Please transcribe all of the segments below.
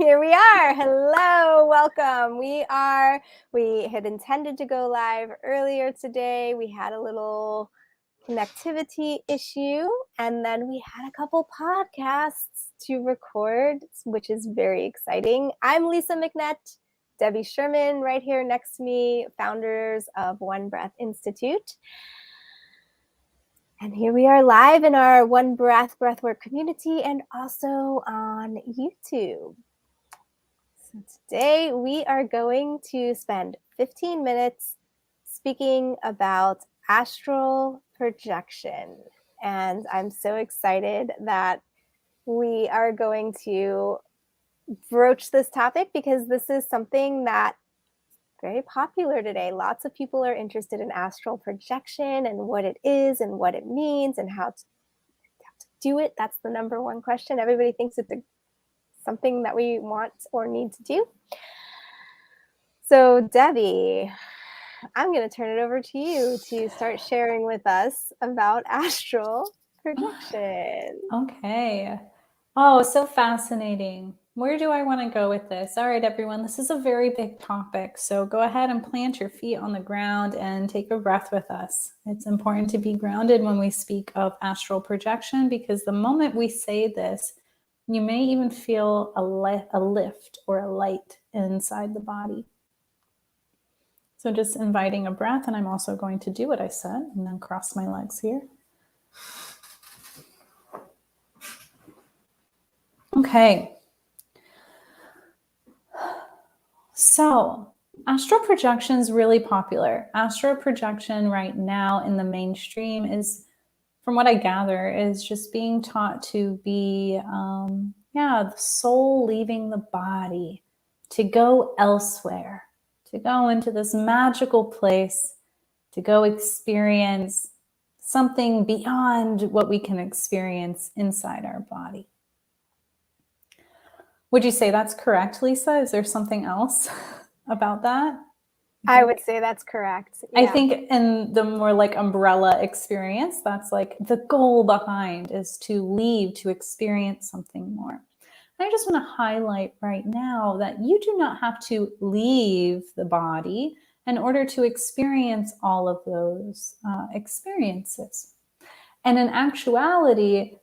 Here we are. Hello, welcome. We had intended to go live earlier today. We had a little connectivity issue, and then we had a couple podcasts to record, which is very exciting. I'm Lisa McNett, Debbie Sherman right here next to me, founders of One Breath Institute. And here we are live in our One Breath Breathwork community and also on YouTube. So today we are going to spend 15 minutes speaking about astral projection. And I'm so excited that we are going to broach this topic because this is something that very popular today. Lots of people are interested in astral projection and what it is and what it means and how to do it. That's the number one question. Everybody thinks it's something that we want or need to do. So Debbie, I'm going to turn it over to you to start sharing with us about astral projection. Okay. Oh, so fascinating. Where do I want to go with this? All right, everyone, this is a very big topic. So go ahead and plant your feet on the ground and take a breath with us. It's important to be grounded when we speak of astral projection because the moment we say this, you may even feel a lift or a light inside the body. So just inviting a breath, and I'm also going to do what I said and then cross my legs here. Okay. So astral projection is really popular. Astral projection right now in the mainstream is, from what I gather, is just being taught to be, the soul leaving the body, to go elsewhere, to go into this magical place, to go experience something beyond what we can experience inside our body. Would you say that's correct, Lisa? Is there something else about that? I would say that's correct. Yeah. I think in the more like umbrella experience, that's like the goal behind is to leave, to experience something more. And I just want to highlight right now that you do not have to leave the body in order to experience all of those experiences. And in actuality,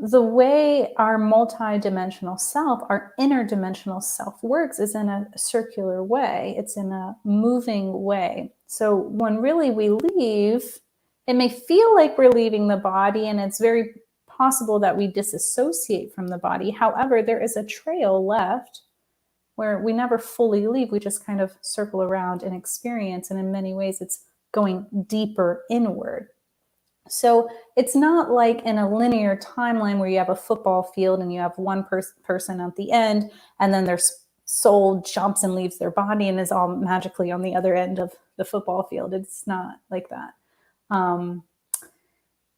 the way our multidimensional self, our interdimensional self works is in a circular way. It's in a moving way. So when really we leave, it may feel like we're leaving the body, and it's very possible that we disassociate from the body. However, there is a trail left where we never fully leave. We just kind of circle around and experience. And in many ways, it's going deeper inward. So it's not like in a linear timeline where you have a football field and you have one person at the end, and then their soul jumps and leaves their body and is all magically on the other end of the football field. It's not like that.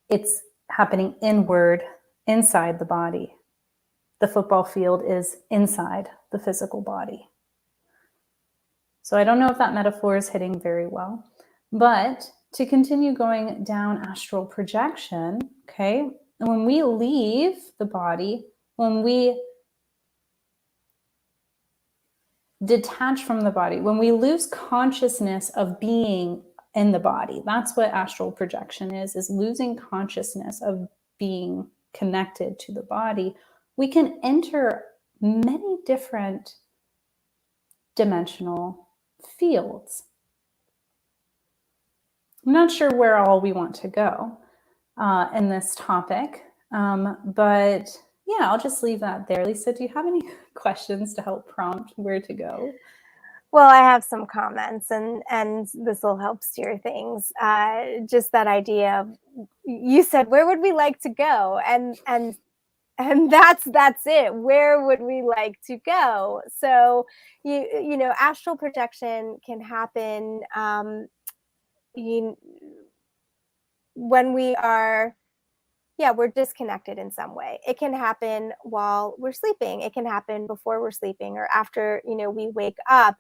It's happening inward, inside the body. The football field is inside the physical body. So I don't know if that metaphor is hitting very well, but to continue going down astral projection, okay, when we leave the body, when we detach from the body, when we lose consciousness of being in the body, that's what astral projection is losing consciousness of being connected to the body. We can enter many different dimensional fields. I'm not sure where all we want to go in this topic, but yeah, I'll just leave that there. Lisa, do you have any questions to help prompt where to go? Well, I have some comments, and this will help steer things. Just that idea of, you said, where would we like to go? And that's it. Where would we like to go? So you know, astral projection can happen when we are, we're disconnected in some way. It can happen while we're sleeping. It can happen before we're sleeping or after, we wake up.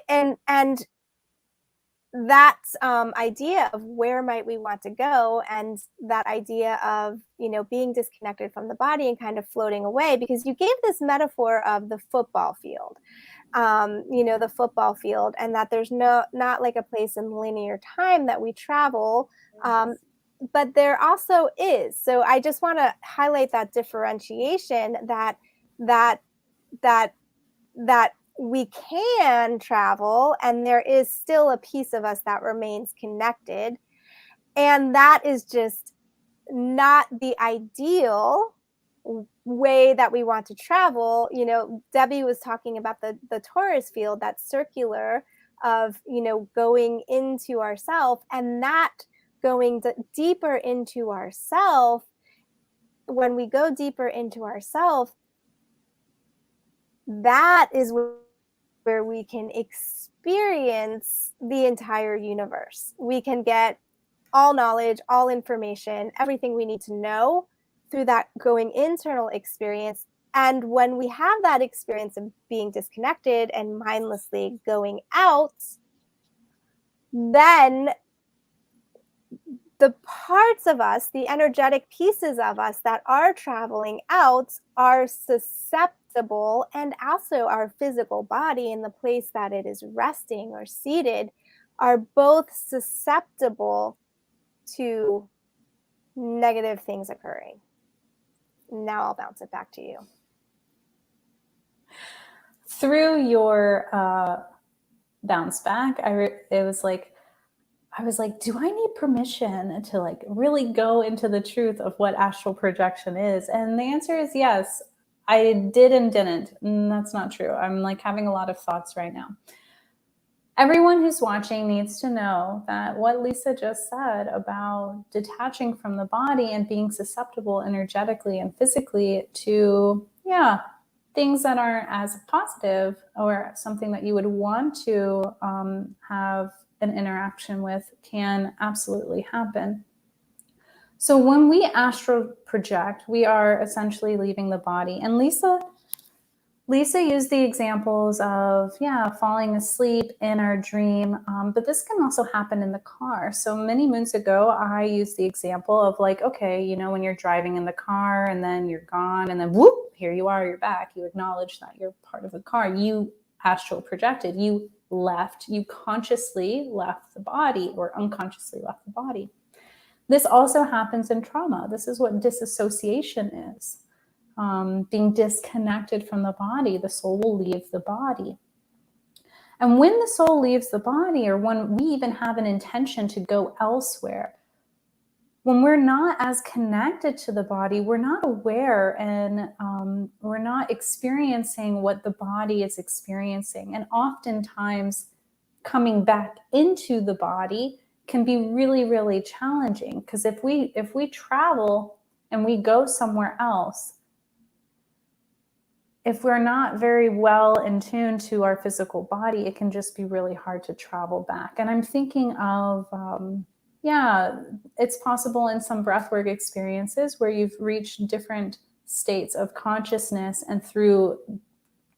And that idea of where might we want to go, and that idea of, you know, being disconnected from the body and kind of floating away, because you gave this metaphor of the football field, you know, the football field, and that there's not like a place in linear time that we travel, um, but there also is. So I just want to highlight that differentiation, that that that we can travel and there is still a piece of us that remains connected, and that is just not the ideal way that we want to travel. You know, Debbie was talking about the Taurus field, that circular of, you know, going into ourself, and that going deeper into ourself. When we go deeper into ourself, that is where we can experience the entire universe. We can get all knowledge, all information, everything we need to know through that going internal experience. And when we have that experience of being disconnected and mindlessly going out, then the parts of us, the energetic pieces of us that are traveling out, are susceptible, and also our physical body and the place that it is resting or seated are both susceptible to negative things occurring. Now I'll bounce it back to you. Through your bounce back, I was like, do I need permission to like really go into the truth of what astral projection is? And the answer is yes. I did and didn't. That's not true. I'm like having a lot of thoughts right now. Everyone who's watching needs to know that what Lisa just said about detaching from the body and being susceptible energetically and physically to, things that aren't as positive or something that you would want to have an interaction with can absolutely happen. So when we astral project, we are essentially leaving the body. And Lisa used the examples of, falling asleep in our dream, but this can also happen in the car. So many moons ago, I used the example of like, okay, you know, when you're driving in the car and then you're gone and then whoop, here you are, you're back. You acknowledge that you're part of the car. You astral projected, you left, you consciously left the body or unconsciously left the body. This also happens in trauma. This is what disassociation is. Being disconnected from the body, the soul will leave the body. And when the soul leaves the body, or when we even have an intention to go elsewhere, when we're not as connected to the body, we're not aware and we're not experiencing what the body is experiencing. And oftentimes coming back into the body can be really, really challenging, because if we travel and we go somewhere else, if we're not very well in tune to our physical body, it can just be really hard to travel back. And I'm thinking of, it's possible in some breathwork experiences where you've reached different states of consciousness, and through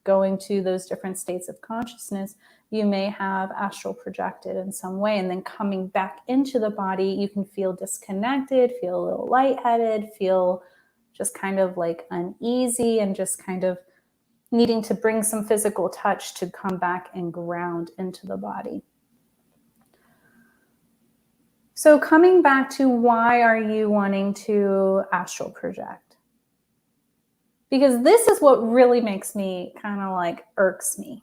going to those different states of consciousness, you may have astral projected in some way, and then coming back into the body, you can feel disconnected, feel a little lightheaded, feel just kind of like uneasy, and just kind of needing to bring some physical touch to come back and ground into the body. So coming back to, why are you wanting to astral project? Because this is what really makes me kind of like irks me.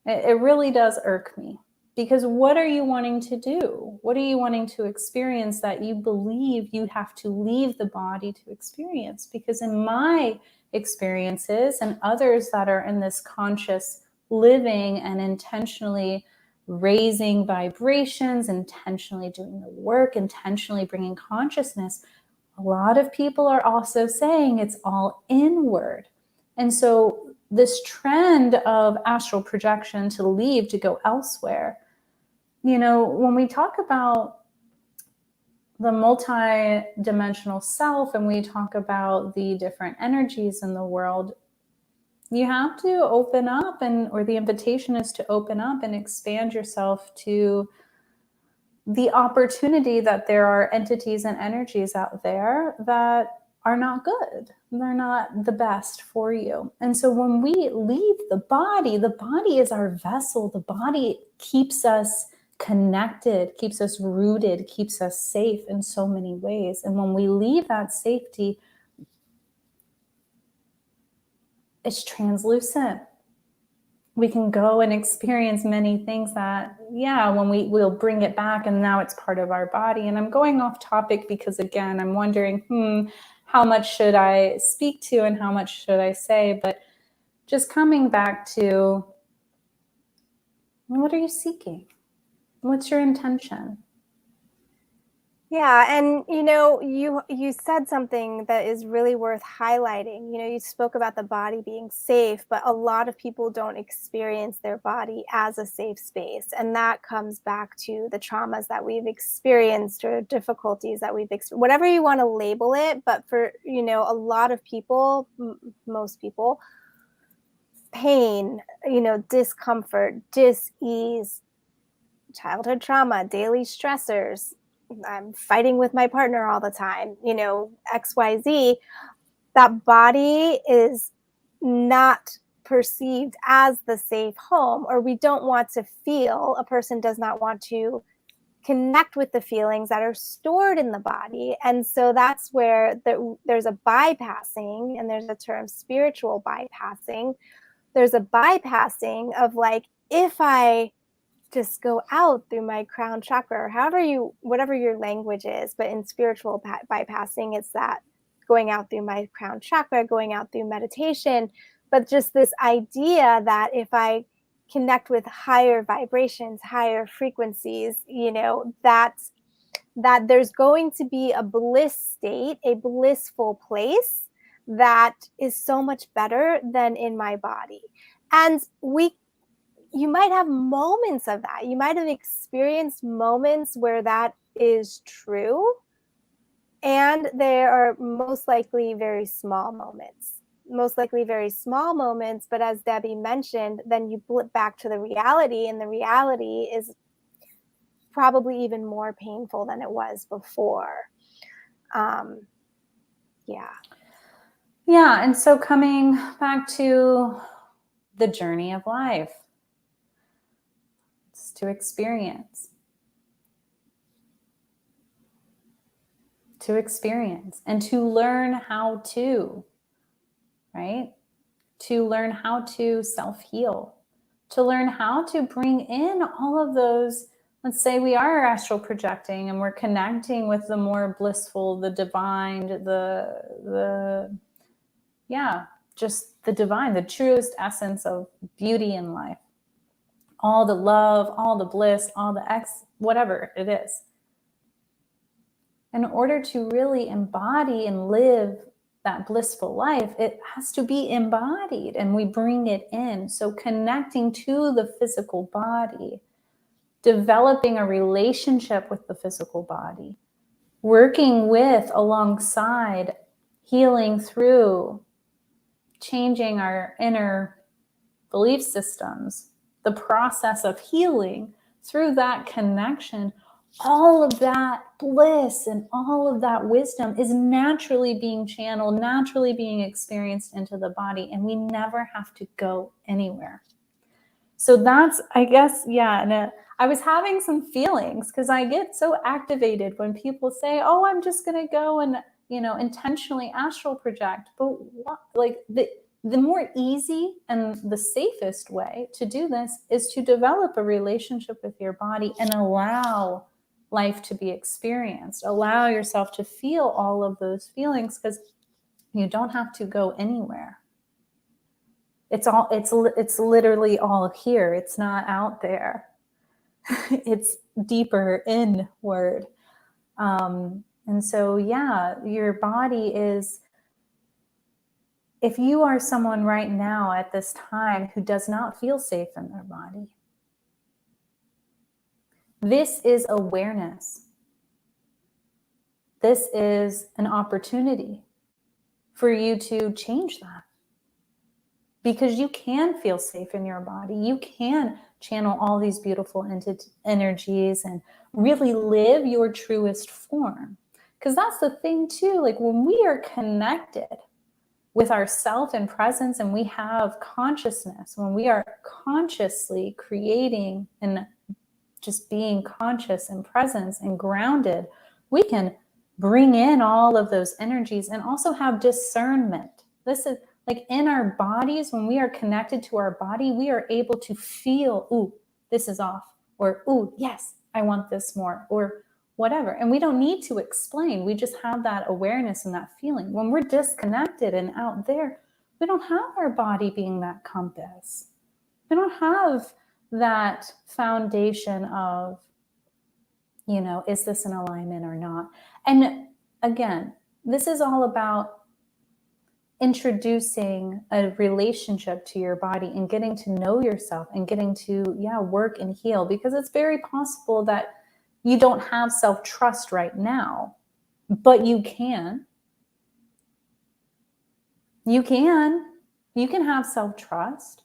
It really does irk me. Because what are you wanting to do? What are you wanting to experience that you believe you have to leave the body to experience? Because in my experiences and others that are in this conscious living and intentionally raising vibrations, intentionally doing the work, intentionally bringing consciousness, a lot of people are also saying it's all inward. And so this trend of astral projection to leave, to go elsewhere, you know, when we talk about the multi-dimensional self and we talk about the different energies in the world, you have to open up, or the invitation is to open up and expand yourself to the opportunity that there are entities and energies out there that are not good. They're not the best for you. And so when we leave the body is our vessel. The body keeps us connected, keeps us rooted, keeps us safe in so many ways. And when we leave that safety, it's translucent. We can go and experience many things that, when we'll bring it back and now it's part of our body. And I'm going off topic because, again, I'm wondering, how much should I speak to and how much should I say? But just coming back to, what are you seeking? What's your intention? Yeah, and you said something that is really worth highlighting. You spoke about the body being safe, but a lot of people don't experience their body as a safe space, and that comes back to the traumas that we've experienced or difficulties that we've experienced, whatever you want to label it. But for a lot of people, most people, pain, discomfort, dis-ease, childhood trauma, daily stressors, I'm fighting with my partner all the time, XYZ, that body is not perceived as the safe home, or we don't want to feel, a person does not want to connect with the feelings that are stored in the body. And so that's where there's a bypassing, and there's a term, spiritual bypassing. There's a bypassing of, like, if I just go out through my crown chakra, or whatever your language is, but in spiritual bypassing, it's that going out through my crown chakra, going out through meditation, but just this idea that if I connect with higher vibrations, higher frequencies, that there's going to be a bliss state, a blissful place that is so much better than in my body. And you might have moments of that. You might have experienced moments where that is true. And there are most likely very small moments. But as Debbie mentioned, then you blip back to the reality, and the reality is probably even more painful than it was before. Yeah. And so coming back to the journey of life, it's to experience and to learn how to, right? To learn how to self-heal, to learn how to bring in all of those. Let's say we are astral projecting and we're connecting with the more blissful, the divine, just the divine, the truest essence of beauty in life. All the love, all the bliss, all the whatever it is. In order to really embody and live that blissful life, it has to be embodied, and we bring it in. So connecting to the physical body, developing a relationship with the physical body, working with, alongside, healing through, changing our inner belief systems, the process of healing through that connection. All of that bliss and all of that wisdom is naturally being channeled, naturally being experienced into the body, and we never have to go anywhere. So that's, I guess, and I was having some feelings because I get so activated when people say, oh, I'm just going to go and, intentionally astral project. But what, like, the more easy and the safest way to do this is to develop a relationship with your body and allow life to be experienced. Allow yourself to feel all of those feelings, because you don't have to go anywhere. It's literally all here. It's not out there. It's deeper inward. And so, your body is, if you are someone right now at this time who does not feel safe in their body, this is awareness. This is an opportunity for you to change that. because you can feel safe in your body. You can channel all these beautiful energies and really live your truest form. Because that's the thing too, like when we are connected with ourself and presence and we have consciousness, when we are consciously creating and just being conscious and presence and grounded, we can bring in all of those energies and also have discernment. This is like in our bodies, when we are connected to our body, we are able to feel, ooh, this is off, or ooh, yes, I want this more, or whatever. And we don't need to explain. We just have that awareness and that feeling. When we're disconnected and out there, we don't have our body being that compass. We don't have that foundation of, you know, is this in alignment or not? And again, this is all about introducing a relationship to your body and getting to know yourself and getting to, work and heal, because it's very possible that you don't have self-trust right now, but you can. You can have self-trust.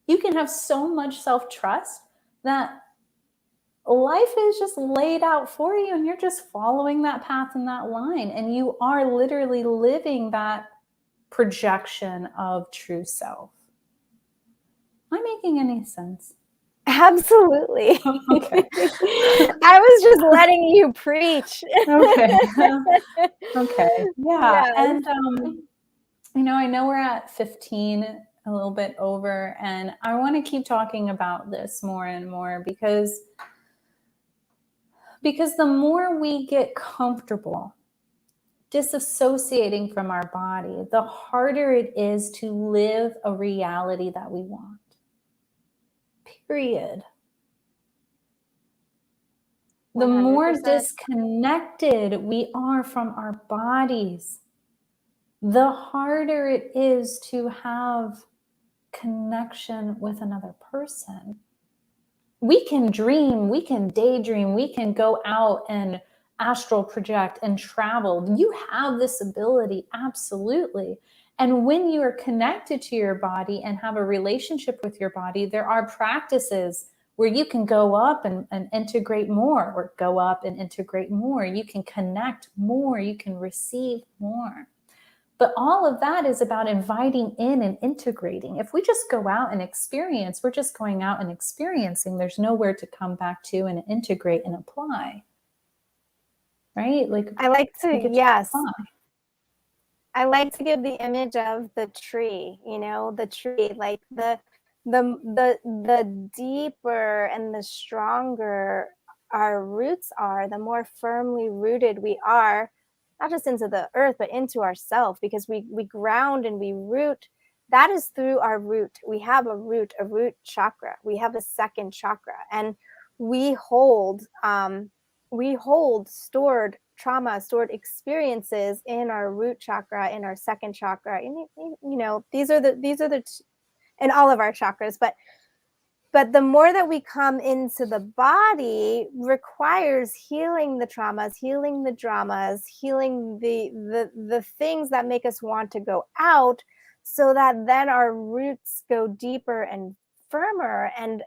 You can have so much self-trust that life is just laid out for you and you're just following that path and that line. And you are literally living that projection of true self. Am I making any sense? Absolutely. Okay. I was just letting you preach. Okay. Okay. Yeah. Yes. And, I know we're at 15, a little bit over, and I want to keep talking about this more and more because the more we get comfortable disassociating from our body, the harder it is to live a reality that we want. Period. The 100%. more disconnected we are from our bodies, the harder it is to have connection with another person. We can dream, we can daydream, we can go out and astral project and travel. You have this ability, absolutely. And when you are connected to your body and have a relationship with your body, there are practices where you can go up and integrate more, or go up and integrate more. You can connect more, you can receive more. But all of that is about inviting in and integrating. If we just go out and experience, we're just going out and experiencing. There's nowhere to come back to and integrate and apply. Right? Like I like to, yes. Apply. I like to give the image of the tree, the tree, like the deeper and the stronger our roots are, the more firmly rooted we are, not just into the earth, but into ourselves, because we ground and we root. That is through our root. We have a root chakra. We have a second chakra, and we hold stored trauma, stored experiences in our root chakra, in our second chakra. And, these are the in all of our chakras, but the more that we come into the body requires healing the traumas, healing the dramas, healing the things that make us want to go out, so that then our roots go deeper and firmer. And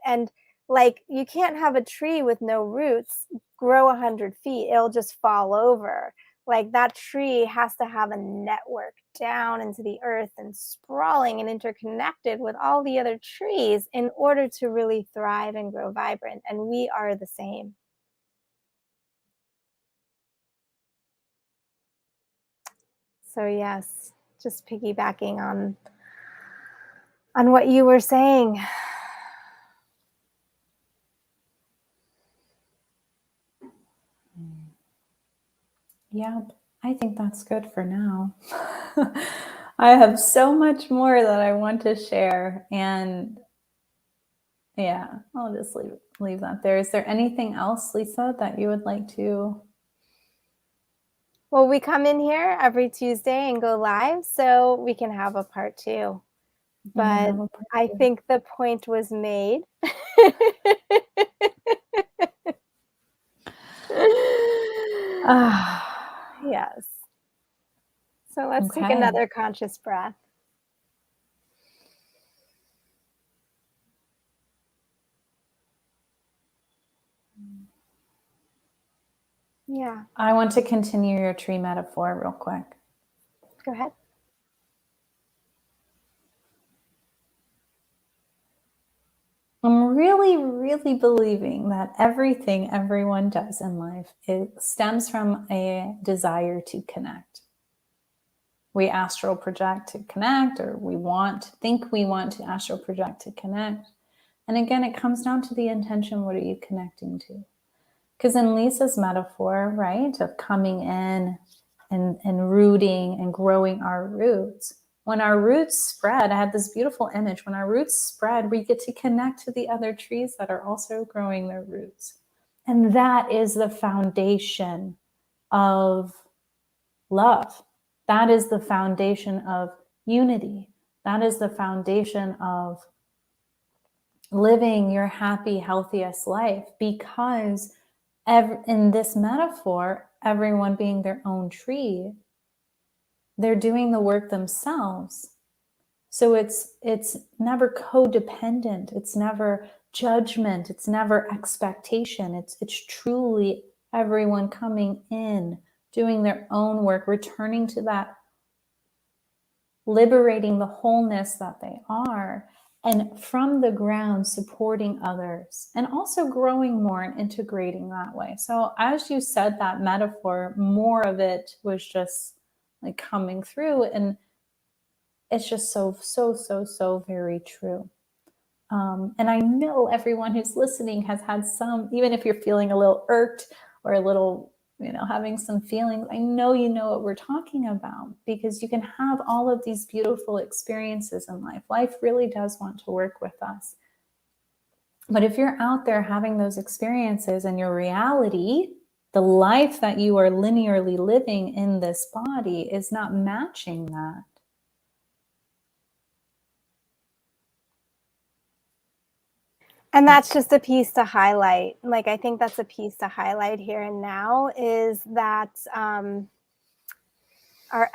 like, you can't have a tree with no roots grow 100 feet. It'll just fall over. Like, that tree has to have a network down into the earth and sprawling and interconnected with all the other trees in order to really thrive and grow vibrant. And we are the same. So yes, just piggybacking on what you were saying. Yeah, I think that's good for now. I have so much more that I want to share, and yeah, I'll just leave that there. Is there anything else, Lisa, that you would like to? Well, we come in here every Tuesday and go live, so we can have a part 2. But I think the point was made. Yes. So let's take another conscious breath. Yeah. I want to continue your tree metaphor real quick. Go ahead. I'm really, really believing that everything everyone does in life, it stems from a desire to connect. We astral project to connect, or we think we want to astral project to connect. And again, it comes down to the intention. What are you connecting to? Because in Lisa's metaphor, right, of coming in and rooting and growing our roots, when our roots spread, I had this beautiful image. When our roots spread, we get to connect to the other trees that are also growing their roots. And that is the foundation of love. That is the foundation of unity. That is the foundation of living your happy, healthiest life, because in this metaphor, everyone being their own tree, they're doing the work themselves. So it's never codependent. It's never judgment. It's never expectation. It's truly everyone coming in, doing their own work, returning to that, liberating the wholeness that they are, and from the ground supporting others, and also growing more and integrating that way. So as you said that metaphor, more of it was just like coming through, and it's just so very true. And I know everyone who's listening has had some, even if you're feeling a little irked or a little, having some feelings, I know you know what we're talking about, because you can have all of these beautiful experiences in life. Life really does want to work with us. But if you're out there having those experiences and your reality, the life that you are linearly living in this body, is not matching that, And that's just a piece to highlight. Like, I think that's a piece to highlight here and now, is that our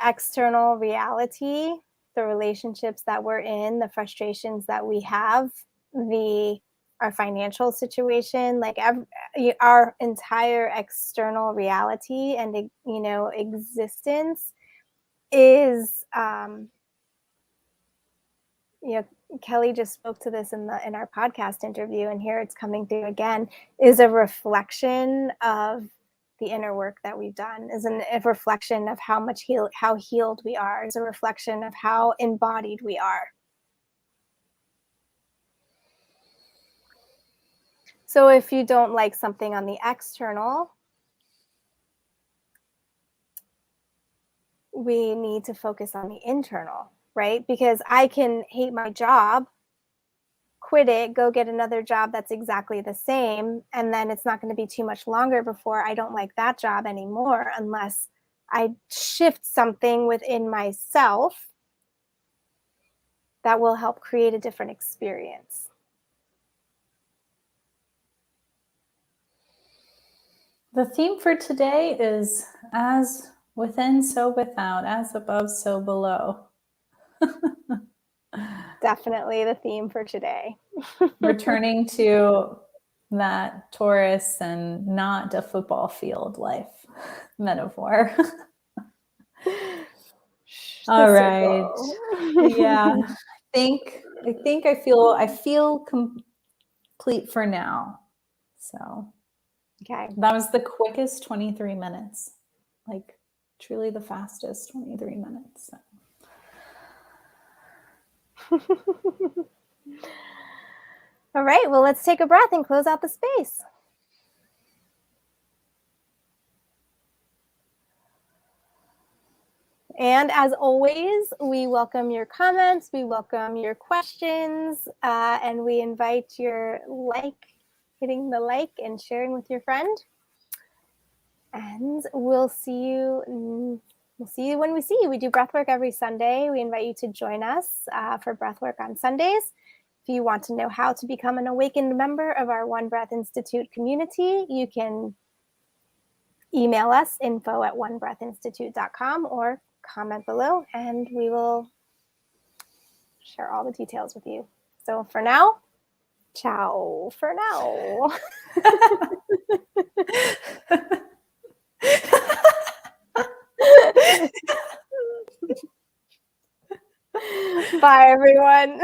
external reality, the relationships that we're in, the frustrations that we have, our financial situation, like our entire external reality and existence is Kelly just spoke to this in our podcast interview, and here it's coming through again, is a reflection of the inner work that we've done, is a reflection of how healed we are, is a reflection of how embodied we are. So if you don't like something on the external, we need to focus on the internal, right? Because I can hate my job, quit it, go get another job that's exactly the same, and then it's not going to be too much longer before I don't like that job anymore, unless I shift something within myself that will help create a different experience. The theme for today is as within, so without, as above, so below. Definitely the theme for today. Returning to that Taurus and not a football field life metaphor. All right. Yeah. I feel complete for now. So okay. That was the quickest 23 minutes. Like truly the fastest 23 minutes. So. All right, well, let's take a breath and close out the space. And as always, we welcome your comments, we welcome your questions, and we invite your hitting the like and sharing with your friend. And we'll see you when we see you. We do breathwork every Sunday. We invite you to join us for breathwork on Sundays. If you want to know how to become an awakened member of our One Breath Institute community, you can email us info@onebreathinstitute.com or comment below, and we will share all the details with you. So for now, ciao for now. Bye, everyone.